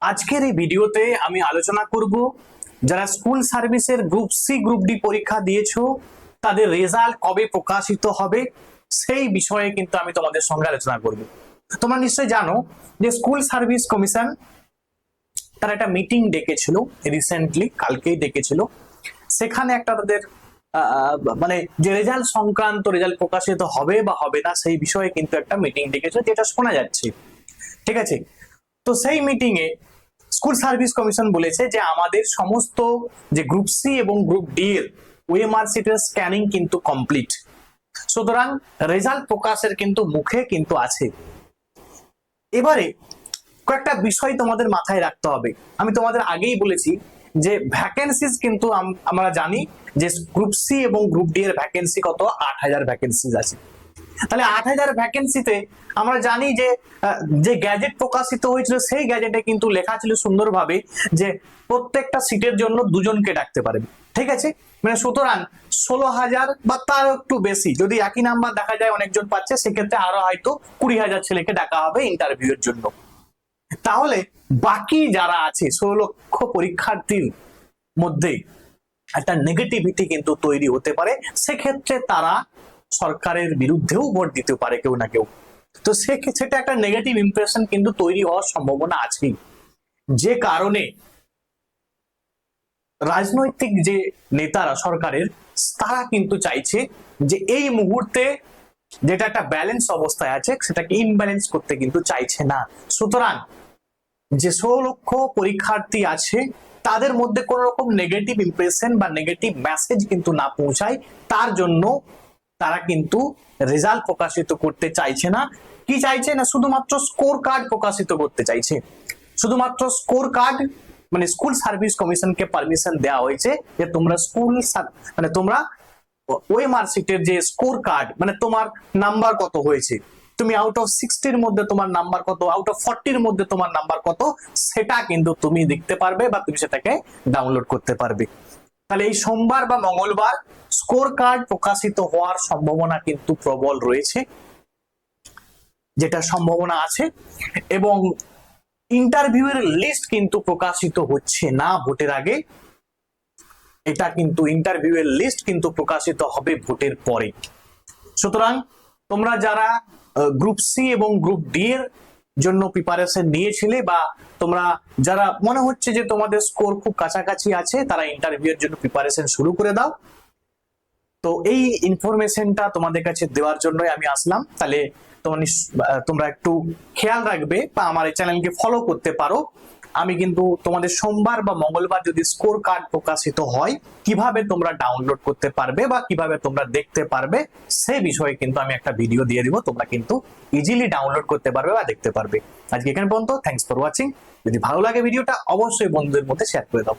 আজকের এই ভিডিওতে আমি আলোচনা করব যারা স্কুল সার্ভিসের গ্রুপ সি গ্রুপ ডি পরীক্ষা দিয়েছো তাদের রেজাল্ট কবে প্রকাশিত হবে সেই বিষয়ে কিন্তু আমি তোমাদের সঙ্গে আলোচনা করব। তোমরা নিশ্চয়ই জানো যে স্কুল সার্ভিস কমিশন তারা একটা মিটিং ডেকেছিল রিসেন্টলি, কালকেই ডেকেছিল। সেখানে একটা তাদের মানে যে রেজাল্ট সংক্রান্ত রেজাল্ট প্রকাশিত হবে বা হবে না সেই বিষয়ে কিন্তু একটা মিটিং ডেকেছিল, যেটা শোনা যাচ্ছে। ঠিক আছে, তো সেই মিটিং এ স্কুল সার্ভিস কমিশন বলেছে যে আমাদের সমস্ত যে গ্রুপ সি এবং গ্রুপ ডি এর ওএমআর সিটের স্ক্যানিং কিন্তু কমপ্লিট, সুতরাং রেজাল্ট প্রকাশের কিন্তু মুখে কিন্তু আছে। এবারে কয়েকটা বিষয় তোমাদের মাথায় রাখতে হবে। আমি তোমাদের আগেই বলেছি যে ভ্যাকেন্সিজ কিন্তু আমরা জানি যে গ্রুপ সি এবং গ্রুপ ডি এর ভ্যাকেন্সি কত, 8,000 ভ্যাকেন্সিজ আছে। তাহলে 8,000 ভ্যাকেন্সিতে আমরা জানি যে যে গ্যাজেট প্রকাশিত হয়েছিল সেই গ্যাজেটে কিন্তু লেখা ছিল সুন্দরভাবে যে প্রত্যেকটা সিটের জন্য দুজনকে ডাকতে পারবে। ঠিক আছে, মানে সুতরাং 16,000 বা তার একটু বেশি যদি একই নাম্বার দেখা যায় অনেকজন পাচ্ছে, সেক্ষেত্রে আরো হয়তো 20,000 ছেলেকে ডাকা হবে ইন্টারভিউ এর জন্য। তাহলে বাকি যারা আছে 16 লক্ষ পরীক্ষার্থীর মধ্যে একটা নেগেটিভিটি কিন্তু তৈরি হতে পারে, সেক্ষেত্রে তারা সরকারের বিরুদ্ধেও ভোট দিতে পারে কেউ না কেউ। তো সেটা একটা নেগেটিভ ইমপ্রেশন কিন্তু তৈরি হওয়ার সম্ভাবনা আছেই, যে কারণে রাজনৈতিক যে নেতারা সরকারের তারা কিন্তু চাইছে যে এই মুহূর্তে যেটা একটা ব্যালেন্স অবস্থায় আছে সেটাকে ইনব্যালেন্স করতে কিন্তু চাইছে না। সুতরাং যে 16 লক্ষ পরীক্ষার্থী আছে তাদের মধ্যে কোন রকম নেগেটিভ ইমপ্রেশন বা নেগেটিভ মেসেজ কিন্তু না পৌঁছায়, তার জন্য তারা কিন্তু রেজাল্ট প্রকাশিত করতে চাইছে না। কি চাইছে না, শুধুমাত্র স্কোর কার্ড প্রকাশিত করতে চাইছে। শুধুমাত্র স্কোর কার্ড, মানে স্কুল সার্ভিস কমিশনকে পারমিশন দেওয়া হয়েছে যে তোমরা মানে তোমরা ওএমআর সিটের যে স্কোর কার্ড, মানে তোমার নাম্বার কত হয়েছে, তুমি আউট অফ 60 এর মধ্যে তোমার নাম্বার কত, আউট অফ 40 এর মধ্যে তোমার নাম্বার কত, সেটা কিন্তু তুমি দেখতে পারবে বা তুমি সেটাকে ডাউনলোড করতে পারবে। তাহলে এই সোমবার বা মঙ্গলবার স্কোর কার্ড প্রকাশিত হওয়ার সম্ভাবনা কিন্তু প্রবল রয়েছে, যেটা সম্ভাবনা আছে। এবং ইন্টারভিউয়ের লিস্ট কিন্তু প্রকাশিত হচ্ছে না ভোটের আগে, এটা কিন্তু ইন্টারভিউয়ের লিস্ট কিন্তু প্রকাশিত হবে ভোটের পরে। সুতরাং তোমরা যারা গ্রুপ সি এবং গ্রুপ ডি এর জন্য প্রিপারেশন নিয়েছিলে বা তোমরা যারা মনে হচ্ছে যে তোমাদের স্কোর খুব কাছাকাছি আছে, তারা ইন্টারভিউ এর জন্য প্রিপারেশন শুরু করে দাও। তো এই ইনফরমেশনটা তোমাদের কাছে দেওয়ার জন্যই আমি আসলাম। তাহলে তোমরা একটু খেয়াল রাখবে বা আমার এই চ্যানেলকে ফলো করতে পারো। আমি কিন্তু তোমাদের সোমবার বা মঙ্গলবার যদি স্কোর কার্ড প্রকাশিত হয় কিভাবে তোমরা ডাউনলোড করতে পারবে বা কিভাবে তোমরা দেখতে পারবে সেই বিষয়ে কিন্তু আমি একটা ভিডিও দিয়ে দিব, তোমরা কিন্তু ইজিলি ডাউনলোড করতে পারবে বা দেখতে পারবে। আজকে এখানে পর্যন্ত, থ্যাঙ্কস ফর ওয়াচিং। যদি ভালো লাগে ভিডিওটা অবশ্যই বন্ধুদের মধ্যে শেয়ার করে দাও।